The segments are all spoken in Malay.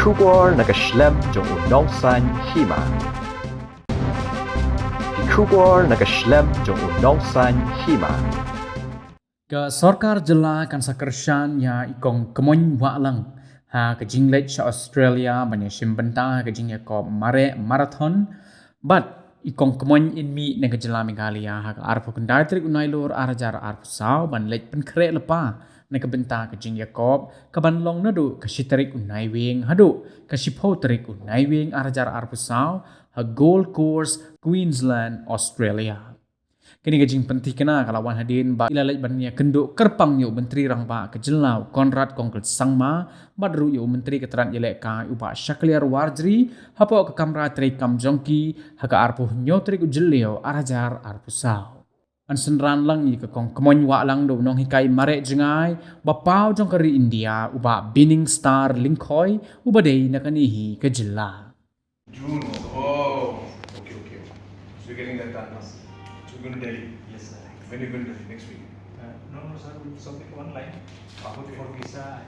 Kubor nagaslem jong unongsan hima. Kubor nagaslem jong unongsan hima. Ke sorkar jela kan sakershan ya ikong kemoy walang ha ke jinglet sa Australia banyak simbenta ke jing ko mare marathon but ikong kemoy inmi nega jela Megalia ha ke arpo kendai trik unailur arajar arpo saw ban lek pen kre lepa nega benta ke jing Yakob ke ban long nadu ke sitarik unai wing hadu ke sipo trik unai wing arajar arpo saw ha Gold Coast Queensland Australia. Kini gajing penting kena kalau wan hadin ba ilalai bania kenduk kerpang yu menteri rang ba ke jelau Konrad Kongkel Sangma badru yu menteri keteran jelek ka uba Shakliar Warjri hapo ke kamra tri kam jongki haka arpuh nyotri ku jelio arajar arpusau. An senran lang yi ke kong kemoy wa lang do nong hikai marek jengai bapau jong kari India uba Binning Star Linkoy uba dei nakanihi ke jela. June. Oh, okay. So you're getting that done now. You're going to Delhi. Yes, sir. When are you going to Delhi? Next week? No, sir. We'll submit online. For visa.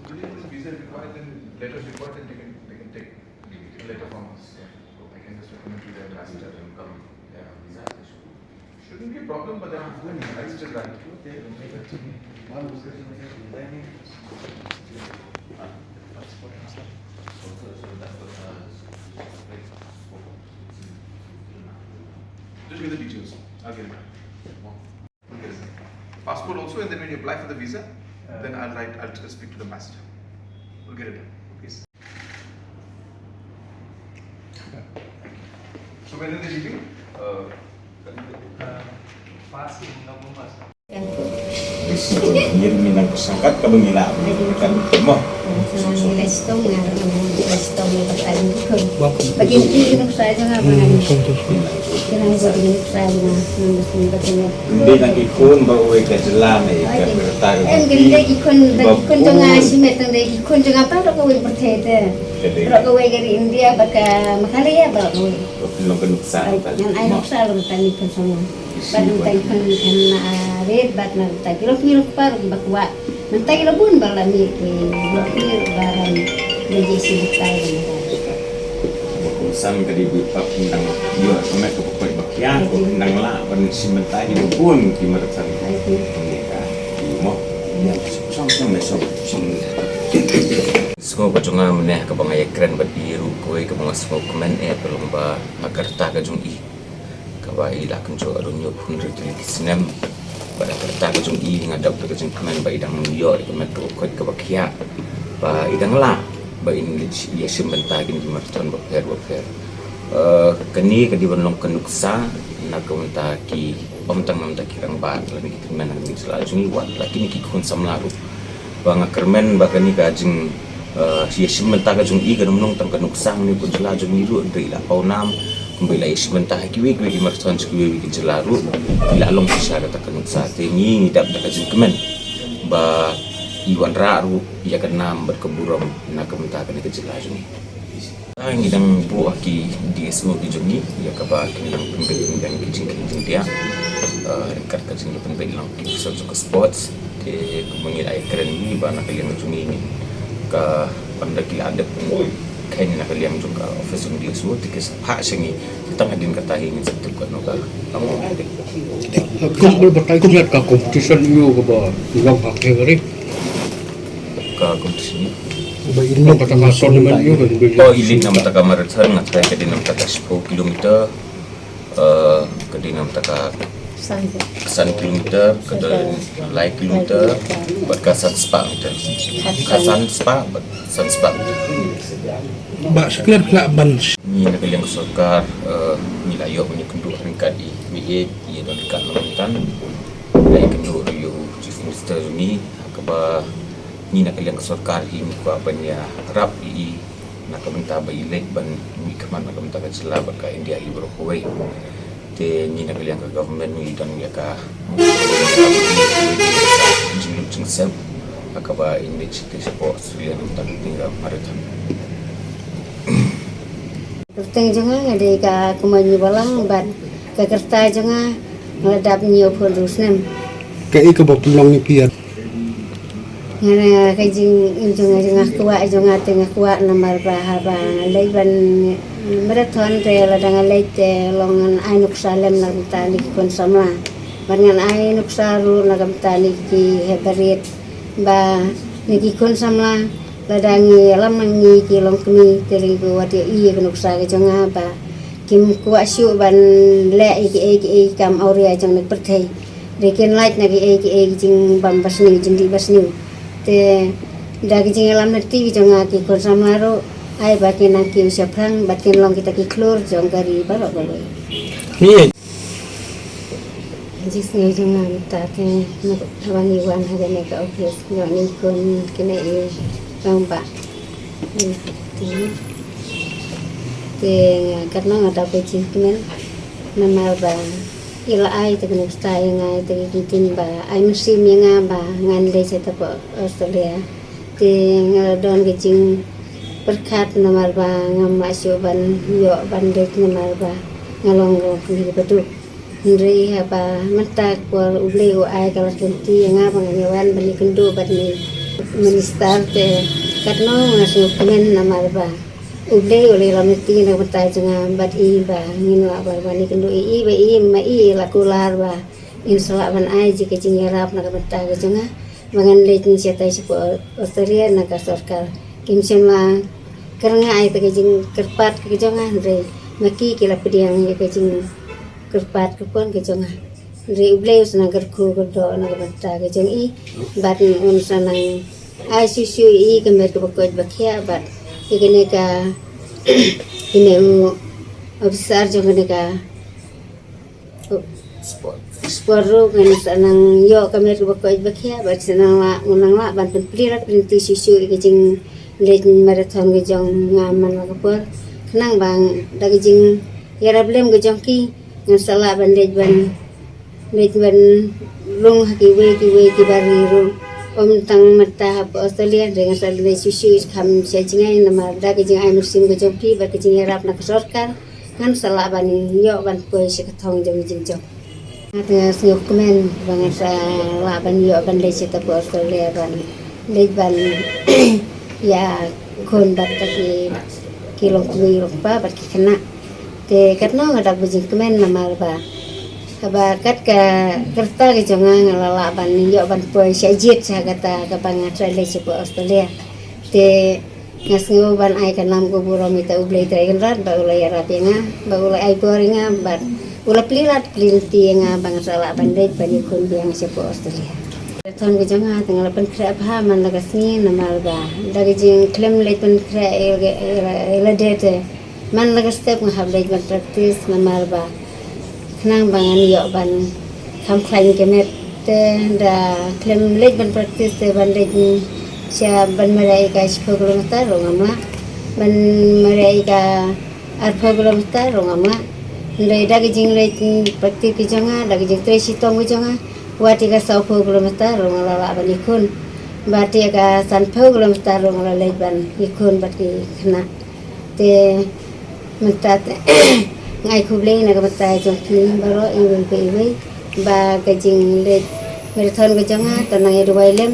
If the visa is required, then letters required, then they can take a letter from us. I can just recommend to the ambassador and come. Yeah, visa shouldn't be a problem, but then I still right. Just give the details. I'll get it back. We'll get it. Passport also, and then when you apply for the visa, then I'll speak to the ambassador. We'll get it done. Okay. So when are they leaving? Pas in November, sir. Yun minang kesangkat kabangila kan mo Nila stong nga stong nga pagkain ko. Bagi hindi ko sa nga mga kinang ko din sa nga nung batnya. hindi nang ikon ba uwi ka jelam ka bertag En gende ikon nga simet ang ikon nga pa ko wi bertete. Ro ko wi dari India baka makaliya ba ko. belum kenuksa Yan ay nuksa ro tani ko sama. Badung tay kon en red bat na tay kilo par bakwa. Nantay labun ba lami kilo barang leje sibutay sam ka di bipap nang yo kami ko ko bakyan ko nang la ban simentai di pun di meratan ka mo sam meso Semua pacunga meneh ke bangaya keren badiru kowe ke mga semua komen belum ba makarta ka jung i kabai la kan jo adunyo pun ritli kisnem pada kerta ke jung i ngadap ke jung komen ba idang yo ke metro ko ke bakya ba idang la ba in ya simbenta gin di marton ba per kani ke di banlong kenuksa na kaunta ki omtang kirang ba lami komen nang ni sala jung i wat lakini ki kun samlaru banga kermen ba kani ka jing ya simbenta ka jung i kan menong tang kenuksang ni pun jela jung i ru ndri la paunam kumbila simbenta kiwi di marton kiwi ki jelaru ila long kisah kata kenuksa tengi dap da jung kemen ba iwan raru ya kenam berkeburam na kementa kan ke jela jung ang idang bu aki di semua di jung ya ka ba kin dang pembeli dang kijing dia dekat ka jung pembeli lang ki so ke sports ke kumangil ay keren ni ba na kalian jung ini ka pandaki ada kain na kalian juga office dia semua tikis hak sengi kita ngadin katahi ni satu kan nogal kamu ada kumpul berkait ka competition yo ka ba ulang pakai gari ke kompetisi ba ino kata ka tournament yo kan oh ilin nama taka marathon ngatai ke dinam taka 10 km ke dinam taka kesan kilometer ke lai kilometer berkasan spa kasan spa ba sekilar ban ni nak yang sokar ni la yo punya kenduk ringkat di mi ye don dekat Kelantan lai kenduk yo chief minister ni akaba ni nak yang sokar ini ko apanya rap i nak minta bailek ban mi kaman nak minta kacela baka India ibro kowe te ni nak yang government ni dan ya ka jiluk jingsem akaba ini citi support Australia tentang tinggal marathon Teng jangan ada ka kumanyi balang bat ka kerta jangan ngadap nyo pun rusnem. kai ka ba pulang ni pian ngana kajing jong kuat nomor bahaba leiban marathon te ladang leite longan ainuk salem na tani kon samla bangan ainuk saru na tani ki hebarit ba ni kon samla ladangi lamangi ki long kni teligo wati I kanuk sa ke jonga ba kim kuat syu ban le ki kam auria jong nek perthai rekin light na ki jing bam basni jing di basni te dagi jing alam nati jonga ki kon samaro ai bakin nak ki usaprang bakin long kita ki klur jong gari barok baloi Ni jis ngai jonga ta ke nak wangi wan ha ne ka office yo ni kon kene e bang ba te karena ngata pe jing kemen nama ba ila ai te kene stai ngai te kitin ba ai musim yang ba ngan le se ta Australia te ngadon ke jing berkat nama ba ngam masuk ban yo ban dek nama ba ngalong ni betul ndri apa mata ko ule ai kalau senti nga pangawan bani kendo bani minister te katno masuk kemen nama ba ule rameti na mata janga bat I ba ngino apa bani kendo I ba I ma I la kular ba inshallah ban ai jike jingerap na mata janga mangan le ni setai sepo Australia na ka sarkar kim sema karena ai te jing kerpat ke janga ndri maki kila pediang ke jing kerpat kupon ke jonga re ublei usna gerku godo na bata ke jong I bat un sanang ai susu I ke mer ko bakhia bat ikene ka ine u obsar jong ne ka sport ro kan sanang yo ke mer ko bakhia bat sanang la unang la ban prirat printi susu ke jing le marathon ke jong ngaman ka por nang bang dagi jing yara blem ke jong ki salah bandej ban lung ki we ki bariru om tang mata Australia dengan salai susu kam sejingai nama da ke jing ai musim ke jompi ba ke jing rap na sarkar kan salah bani yo ban poi se thong jong jing jong ata sngok kemen bangan salah ban yo ban le se ta Australia ban le ban ya kon bat ki kilong kui pa bat ki kena te katno ngada bujing kemen nama ba kaba kat ka kerta ke jonga ngalala ban yo ban poi sajit sa kata ka banga trale se Australia te ngasngo ban ai kanam ko buro mita ublei tragen rat ba ulai rapenga ba ulai ai boringa ba ula plirat plinti nga bang sala ban dei ban kun biang se Australia thon ke jonga tengala ban kra pha man laga sni nama ba dagi jing klem le ban kra ela dete man laga step ngahab lej ban practice nama ba nang bangan yo ban kam klain kemet te da klem lej ban practice te ban lej sia ban marai ka 10 km rongamla ban marai ka 8 km rongamla ndai dagi jing lej practice ki jonga dagi jing tre sitong ki jonga wati ka 10 km rongala la ban ikun bati ka 10 km rongala lej ban ikun bati khna te mentat ngai kublei na ka jong ki baro iwe ba ka jing le marathon ka jonga tanang e ruwailem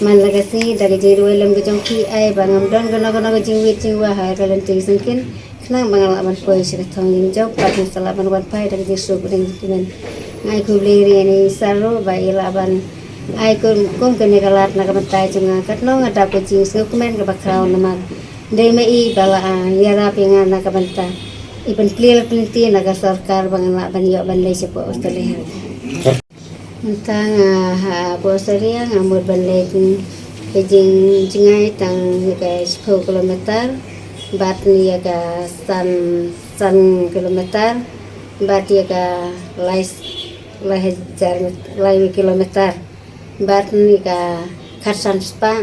man la ka si da ka jing ruwailem ka jong ki ai ba ngam don kana ka jing wit jing wa ha ka len ting singkin khna bangal aban poi se ka thong jing jok pa ni sala ban wan pai da ka jing su ring kimen ngai kublei ri ni saro ba ila ban ai kum ka ne ka lat na ka jonga katno ngada ka jing su kemen ka bakrau na dei mai bala yara pinga na ka banta iban clear plinti na ka sarkar bangala ban yo ban le se po Australia tang ha po Australia ngamur ban le ke jing jingai tang ka 10 km bat ni ka san kilometer bat ya ka lai kilometer bat ni ka kharsan spa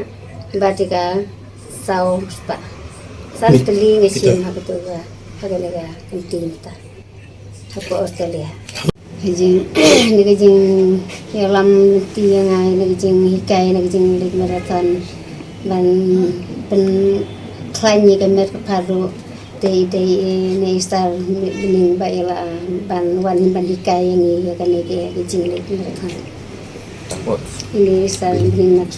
bat ka sau spa san teling esim ha betul ga pagalaga kantin ta hapo Australia jing ni jing yalam ti ngai ni jing hikai ni jing lik marathon ban pen klain ni ka mer paru te ni star ni ba ila ban wan ban hikai ni ka ni ke jing lik marathon ini star ni nak